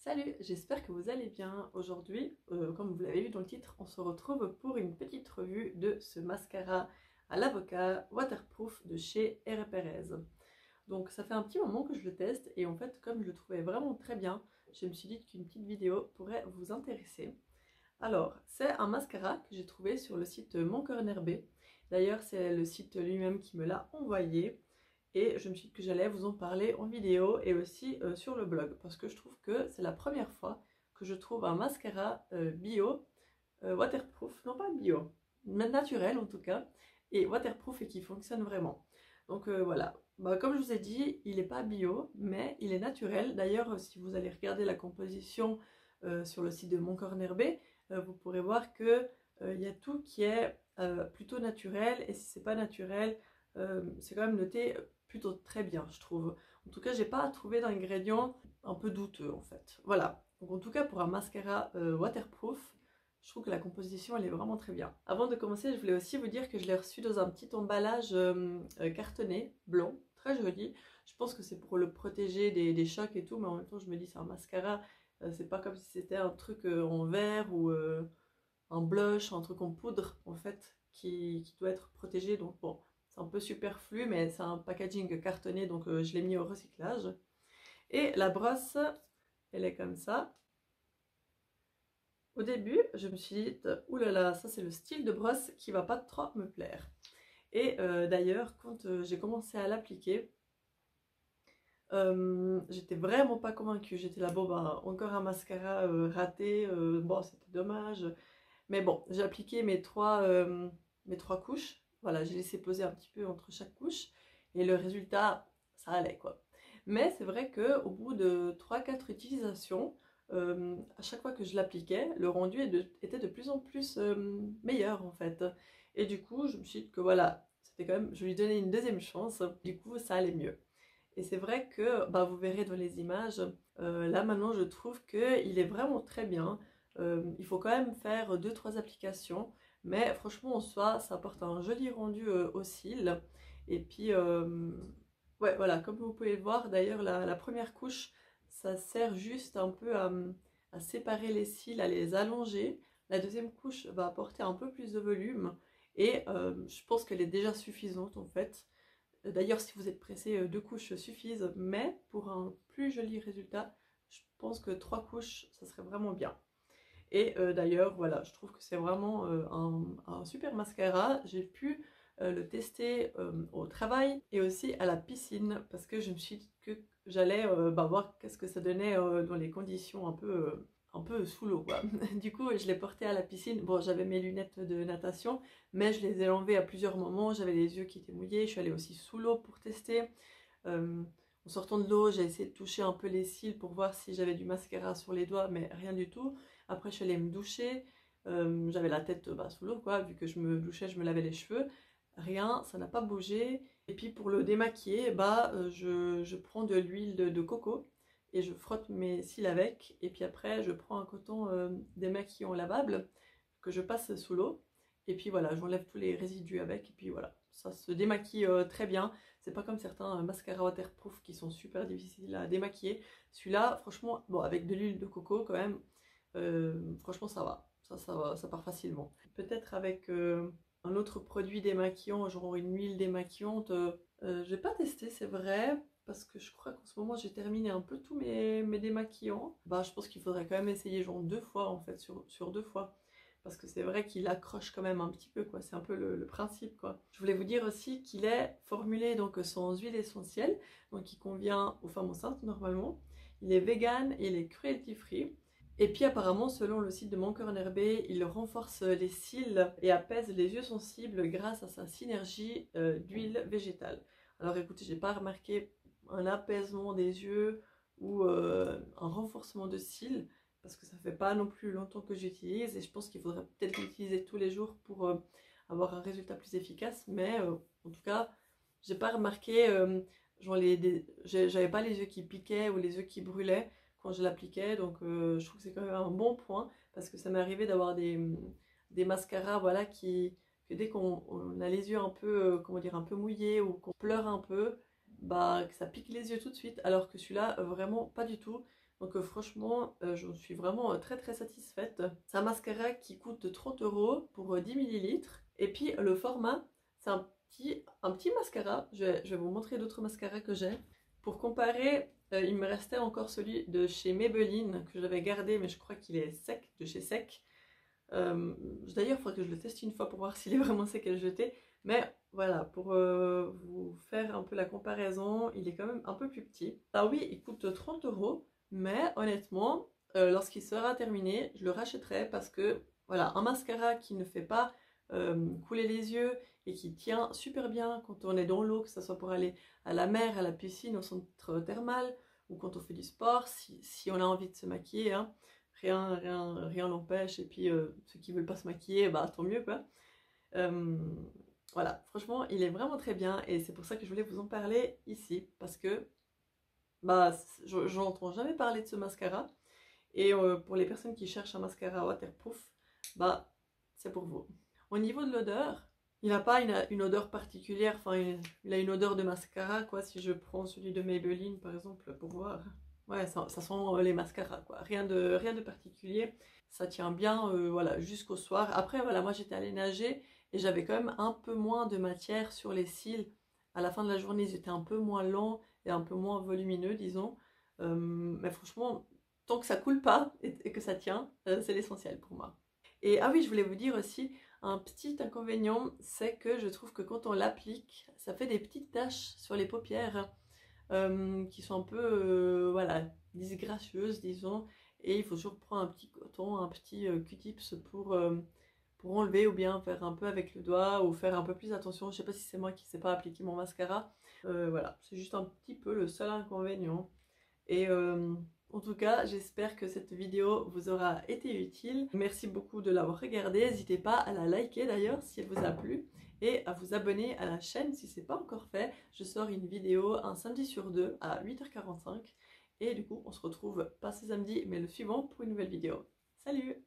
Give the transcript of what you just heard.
Salut, j'espère que vous allez bien. Aujourd'hui, comme vous l'avez vu dans le titre, on se retrouve pour une petite revue de ce mascara à l'avocat waterproof de chez R. Perez. Donc ça fait un petit moment que je le teste et en fait comme je le trouvais vraiment très bien, je me suis dit qu'une petite vidéo pourrait vous intéresser. Alors, c'est un mascara que j'ai trouvé sur le site Mon Corner B. D'ailleurs, c'est le site lui-même qui me l'a envoyé. Et je me suis dit que j'allais vous en parler en vidéo et aussi sur le blog. Parce que je trouve que c'est la première fois que je trouve un mascara bio, waterproof, non pas bio, mais naturel en tout cas, et waterproof et qui fonctionne vraiment. Donc voilà, comme je vous ai dit, il n'est pas bio, mais il est naturel. D'ailleurs, si vous allez regarder la composition sur le site de Mon Corner B, vous pourrez voir que il y a tout qui est plutôt naturel, et si c'est pas naturel, c'est quand même noté plutôt très bien, je trouve. En tout cas, j'ai pas trouvé d'ingrédients un peu douteux en fait. Voilà. Donc en tout cas, pour un mascara waterproof, je trouve que la composition elle est vraiment très bien. Avant de commencer, je voulais aussi vous dire que je l'ai reçu dans un petit emballage cartonné, blanc, très joli. Je pense que c'est pour le protéger des chocs et tout, mais en même temps, je me dis c'est un mascara, c'est pas comme si c'était un truc en verre ou un blush, un truc en poudre en fait, qui doit être protégé. Donc bon, c'est un peu superflu, mais c'est un packaging cartonné, donc je l'ai mis au recyclage. Et la brosse, elle est comme ça. Au début, je me suis dit, oulala, ça c'est le style de brosse qui va pas trop me plaire. Et d'ailleurs, quand j'ai commencé à l'appliquer, j'étais vraiment pas convaincue. J'étais là, bon, bah, encore un mascara raté, bon, c'était dommage. Mais bon, j'ai appliqué mes trois couches. Voilà, j'ai laissé poser un petit peu entre chaque couche. Et le résultat, ça allait quoi. Mais c'est vrai qu'au bout de 3-4 utilisations, à chaque fois que je l'appliquais, le rendu était de plus en plus meilleur en fait. Et du coup, je me suis dit que voilà, c'était quand même, je lui donnais une deuxième chance. Du coup, ça allait mieux. Et c'est vrai que bah, vous verrez dans les images, là maintenant je trouve qu'il est vraiment très bien. Il faut quand même faire 2-3 applications, mais franchement en soi ça apporte un joli rendu aux cils. Et puis ouais voilà, comme vous pouvez le voir d'ailleurs la première couche ça sert juste un peu à séparer les cils, à les allonger. La deuxième couche va apporter un peu plus de volume et je pense qu'elle est déjà suffisante en fait. D'ailleurs, si vous êtes pressé, 2 couches suffisent, mais pour un plus joli résultat, je pense que 3 couches, ça serait vraiment bien. Et d'ailleurs, voilà, je trouve que c'est vraiment un super mascara. J'ai pu le tester au travail et aussi à la piscine parce que je me suis dit que j'allais voir qu'est-ce que ça donnait dans les conditions un peu sous l'eau quoi. Du coup, je l'ai porté à la piscine. Bon, j'avais mes lunettes de natation, mais je les ai enlevées à plusieurs moments. J'avais les yeux qui étaient mouillés. Je suis allée aussi sous l'eau pour tester. En sortant de l'eau, j'ai essayé de toucher un peu les cils pour voir si j'avais du mascara sur les doigts, mais rien du tout. Après, je suis allée me doucher. J'avais la tête sous l'eau, quoi. Vu que je me douchais, je me lavais les cheveux. Rien, ça n'a pas bougé. Et puis pour le démaquiller, je prends de l'huile de coco et je frotte mes cils avec. Et puis après, je prends un coton démaquillant lavable que je passe sous l'eau. Et puis voilà, j'enlève tous les résidus avec. Et puis voilà, ça se démaquille très bien. C'est pas comme certains mascaras waterproof qui sont super difficiles à démaquiller. Celui-là, franchement, bon, avec de l'huile de coco quand même, franchement ça va. Ça va, ça part facilement. Peut-être avec un autre produit démaquillant, genre une huile démaquillante, j'ai pas testé, c'est vrai. Parce que je crois qu'en ce moment j'ai terminé un peu tous mes démaquillants. Bah, je pense qu'il faudrait quand même essayer genre 2 fois en fait, sur 2 fois. Parce que c'est vrai qu'il accroche quand même un petit peu quoi, c'est un peu le principe quoi. Je voulais vous dire aussi qu'il est formulé donc sans huile essentielle, donc il convient aux femmes enceintes normalement. Il est vegan et il est cruelty free. Et puis apparemment selon le site de Mon Corner B, il renforce les cils et apaise les yeux sensibles grâce à sa synergie d'huile végétale. Alors écoutez, j'ai pas remarqué un apaisement des yeux ou un renforcement de cils, parce que ça fait pas non plus longtemps que j'utilise et je pense qu'il faudrait peut-être l'utiliser tous les jours pour avoir un résultat plus efficace, mais en tout cas j'ai pas remarqué genre j'avais pas les yeux qui piquaient ou les yeux qui brûlaient quand je l'appliquais, donc je trouve que c'est quand même un bon point parce que ça m'est arrivé d'avoir des mascaras voilà que dès qu'on a les yeux un peu comment dire un peu mouillés ou qu'on pleure un peu, bah que ça pique les yeux tout de suite, alors que celui-là vraiment pas du tout. Donc franchement, je suis vraiment très très satisfaite. C'est un mascara qui coûte 30 € pour 10 millilitres. Et puis le format, c'est un petit mascara. Je vais vous montrer d'autres mascaras que j'ai. Pour comparer, il me restait encore celui de chez Maybelline que j'avais gardé, mais je crois qu'il est sec, de chez Sec. D'ailleurs, il faudrait que je le teste une fois pour voir s'il est vraiment sec à le jeter. Mais voilà, pour vous faire un peu la comparaison, il est quand même un peu plus petit. Ah oui, il coûte 30 €, mais honnêtement, lorsqu'il sera terminé, je le rachèterai parce que voilà, un mascara qui ne fait pas couler les yeux et qui tient super bien quand on est dans l'eau, que ce soit pour aller à la mer, à la piscine, au centre thermal, ou quand on fait du sport, si on a envie de se maquiller, hein, rien l'empêche. Et puis ceux qui veulent pas se maquiller, bah tant mieux quoi. Euh, voilà, franchement, il est vraiment très bien et c'est pour ça que je voulais vous en parler ici parce que bah j'entends jamais parler de ce mascara et pour les personnes qui cherchent un mascara waterproof, bah c'est pour vous. Au niveau de l'odeur, il n'a pas une odeur particulière, enfin il a une odeur de mascara quoi. Si je prends celui de Maybelline par exemple pour voir, ouais ça sent les mascaras quoi, rien de particulier. Ça tient bien voilà jusqu'au soir. Après voilà, moi j'étais allée nager et j'avais quand même un peu moins de matière sur les cils. À la fin de la journée ils étaient un peu moins longs et un peu moins volumineux disons. Mais franchement, tant que ça coule pas et que ça tient, c'est l'essentiel pour moi. Et ah oui, je voulais vous dire aussi, un petit inconvénient, c'est que je trouve que quand on l'applique, ça fait des petites taches sur les paupières qui sont un peu voilà, disgracieuses, disons. Et il faut toujours prendre un petit coton, un petit Q-tips pour enlever ou bien faire un peu avec le doigt ou faire un peu plus attention. Je sais pas si c'est moi qui ne sais pas appliquer mon mascara. Voilà, c'est juste un petit peu le seul inconvénient. Et en tout cas, j'espère que cette vidéo vous aura été utile. Merci beaucoup de l'avoir regardée. N'hésitez pas à la liker d'ailleurs si elle vous a plu et à vous abonner à la chaîne si ce n'est pas encore fait. Je sors une vidéo un samedi sur deux à 8h45 et du coup on se retrouve pas ce samedi mais le suivant pour une nouvelle vidéo. Salut!